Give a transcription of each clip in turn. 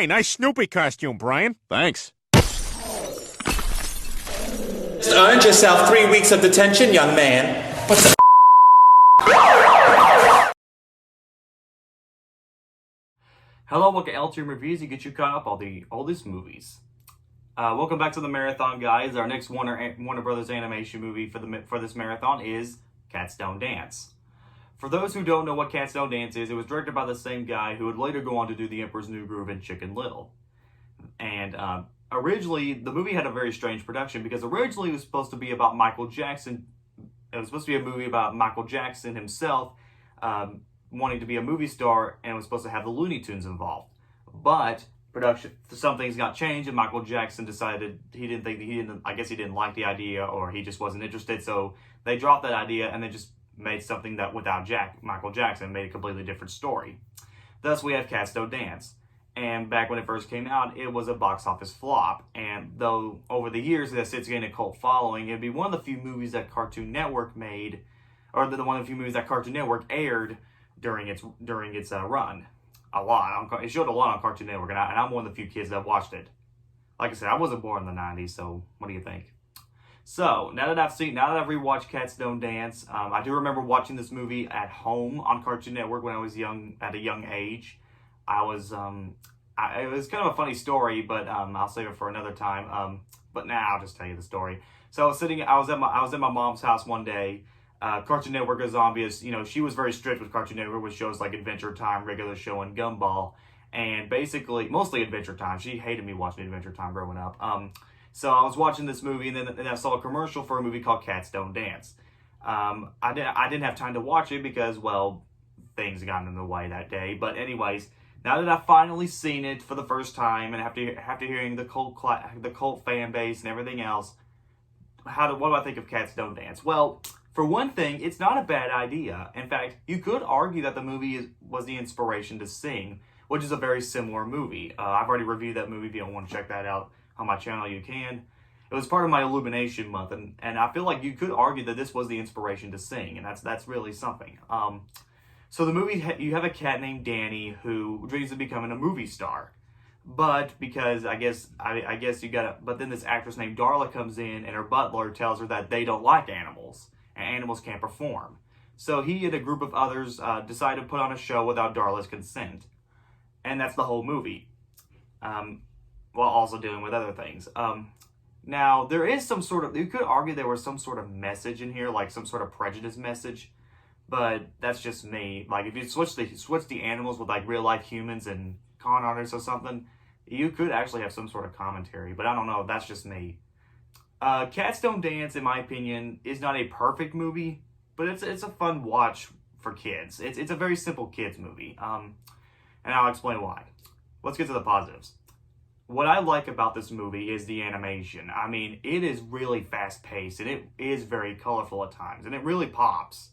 Hey, nice Snoopy costume, Brian. Thanks. Just earned yourself 3 weeks of detention, young man. What the Hello, welcome to LTM Reviews. You get you caught up all the oldest movies. Welcome back to the marathon, guys. Our next Warner Brothers animation movie for this marathon is Cats Don't Dance. For those who don't know what Cats Don't Dance is, it was directed by the same guy who would later go on to do The Emperor's New Groove and Chicken Little. And originally, the movie had a very strange production because originally it was supposed to be about Michael Jackson. It was supposed to be a movie about Michael Jackson himself wanting to be a movie star, and it was supposed to have the Looney Tunes involved. But some things got changed, and Michael Jackson decided he didn't like the idea, or he just wasn't interested. So they dropped that idea and they just made something that without Michael Jackson, made a completely different story. Thus, we have Cats Don't Dance. And back when it first came out, it was a box office flop. And though over the years it's gained a cult following, it'd be one of the few movies that Cartoon Network made, or one of the few movies that Cartoon Network aired during its run. A lot. It showed a lot on Cartoon Network, and I'm one of the few kids that watched it. Like I said, I wasn't born in the 90s, so what do you think? So, now that I've rewatched Cats Don't Dance, I do remember watching this movie at home on Cartoon Network when I was at a young age. It was kind of a funny story, but I'll save it for another time. But now I'll just tell you the story. So I was at my mom's house one day. Cartoon Network is obvious. You know, she was very strict with Cartoon Network with shows like Adventure Time, Regular Show, and Gumball. And basically, mostly Adventure Time. She hated me watching Adventure Time growing up. So I was watching this movie, and then I saw a commercial for a movie called Cats Don't Dance. I didn't have time to watch it because, well, things got in the way that day. But anyways, now that I've finally seen it for the first time, and after hearing the cult fan base and everything else, what do I think of Cats Don't Dance? Well, for one thing, it's not a bad idea. In fact, you could argue that the movie was the inspiration to Sing, which is a very similar movie. I've already reviewed that movie. If you don't want to check that out on my channel, you can. It was part of my Illumination month, and I feel like you could argue that this was the inspiration to Sing, and that's really something. So the movie, you have a cat named Danny who dreams of becoming a movie star. But because but then this actress named Darla comes in, and her butler tells her that they don't like animals, and animals can't perform. So he and a group of others decide to put on a show without Darla's consent. And that's the whole movie. While also dealing with other things. Now, there is you could argue there was some sort of message in here, like some sort of prejudice message. But that's just me. Like, if you switch the animals with, like, real-life humans and con artists or something, you could actually have some sort of commentary. But I don't know. That's just me. Cats Don't Dance, in my opinion, is not a perfect movie, but it's a fun watch for kids. It's a very simple kids movie. And I'll explain why. Let's get to the positives. What I like about this movie is the animation. I mean, it is really fast-paced, and it is very colorful at times, and it really pops.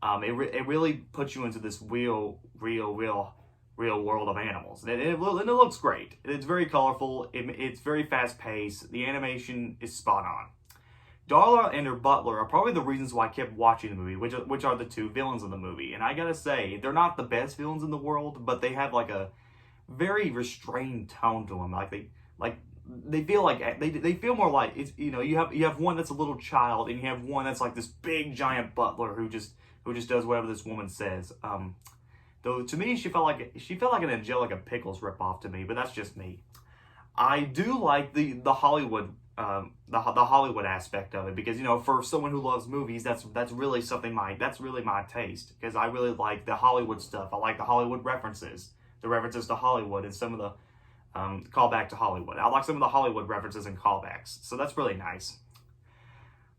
It really puts you into this real world of animals, and it looks great. It's very colorful. It's very fast-paced. The animation is spot on. Darla and her butler are probably the reasons why I kept watching the movie, which are the two villains in the movie. And I gotta say, they're not the best villains in the world, but they have like a very restrained tone to them. They feel more like it's, you know, you have one that's a little child, and you have one that's like this big giant butler who just does whatever this woman says. Though to me, she felt like an Angelica Pickles ripoff to me, but that's just me. I do like the Hollywood the Hollywood aspect of it, because, you know, for someone who loves movies, that's really my taste, because I really like the Hollywood stuff. I like the Hollywood references, the references to Hollywood, and some of the callback to Hollywood. I like some of the Hollywood references and callbacks, so that's really nice.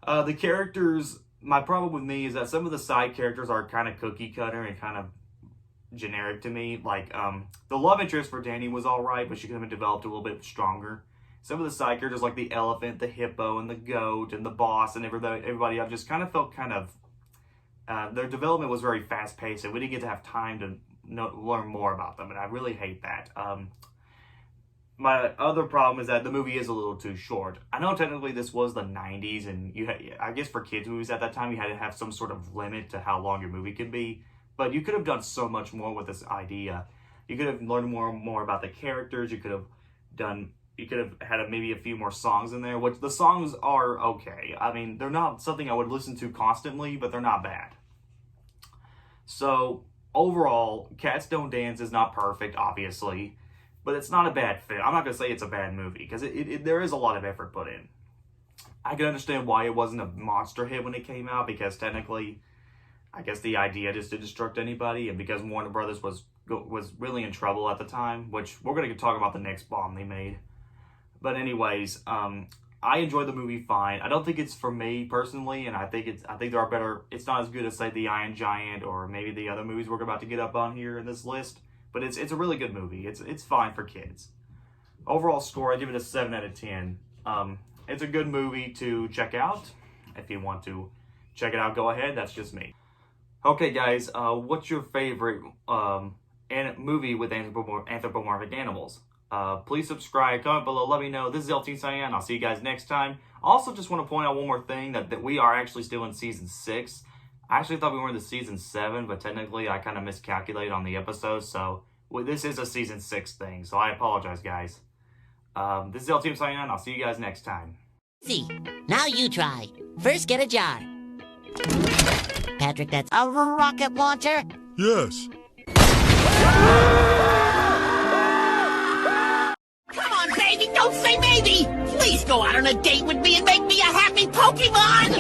The characters, my problem with me is that some of the side characters are kind of cookie cutter and kind of generic to me. Like, the love interest for Danny was alright, but she could have been developed a little bit stronger. Some of the side characters, like the elephant, the hippo, and the goat, and the boss, and everybody, I've just kind of felt their development was very fast-paced, and we didn't get to have time to learn more about them, and I really hate that. My other problem is that the movie is a little too short. I know technically this was the 90s, and I guess for kids' movies at that time, you had to have some sort of limit to how long your movie could be, but you could have done so much more with this idea. You could have learned more about the characters. You could have had maybe a few more songs in there, which the songs are okay. I mean, they're not something I would listen to constantly, but they're not bad. So, overall, Cats Don't Dance is not perfect, obviously, but it's not a bad film. I'm not going to say it's a bad movie, because there is a lot of effort put in. I can understand why it wasn't a monster hit when it came out, because technically, I guess the idea is to destruct anybody, and because Warner Brothers was really in trouble at the time, which we're going to talk about the next bomb they made. But anyways, I enjoyed the movie fine. I don't think it's for me personally, and I think there are better. It's not as good as say The Iron Giant or maybe the other movies we're about to get up on here in this list. But it's a really good movie. It's fine for kids. Overall score, I give it a 7 out of 10. It's a good movie to check out. If you want to check it out, go ahead. That's just me. Okay, guys, what's your favorite movie with anthropomorphic animals? Please subscribe, comment below, let me know. This is LTM signing out. I'll see you guys next time. Also, just want to point out one more thing, that we are actually still in Season 6. I actually thought we were in the Season 7, but technically I kind of miscalculated on the episodes, so this is a Season 6 thing, so I apologize, guys. This is LTM signing out. I'll see you guys next time. See, now you try. First, get a jar. Patrick, that's a rocket launcher? Yes. Come on, baby, don't say maybe! Please go out on a date with me and make me a happy Pokemon!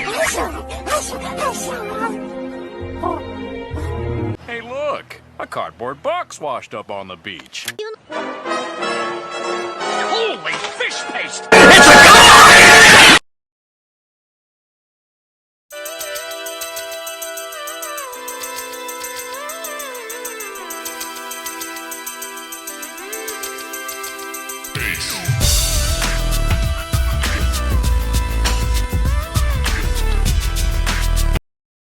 Hey, look! A cardboard box washed up on the beach.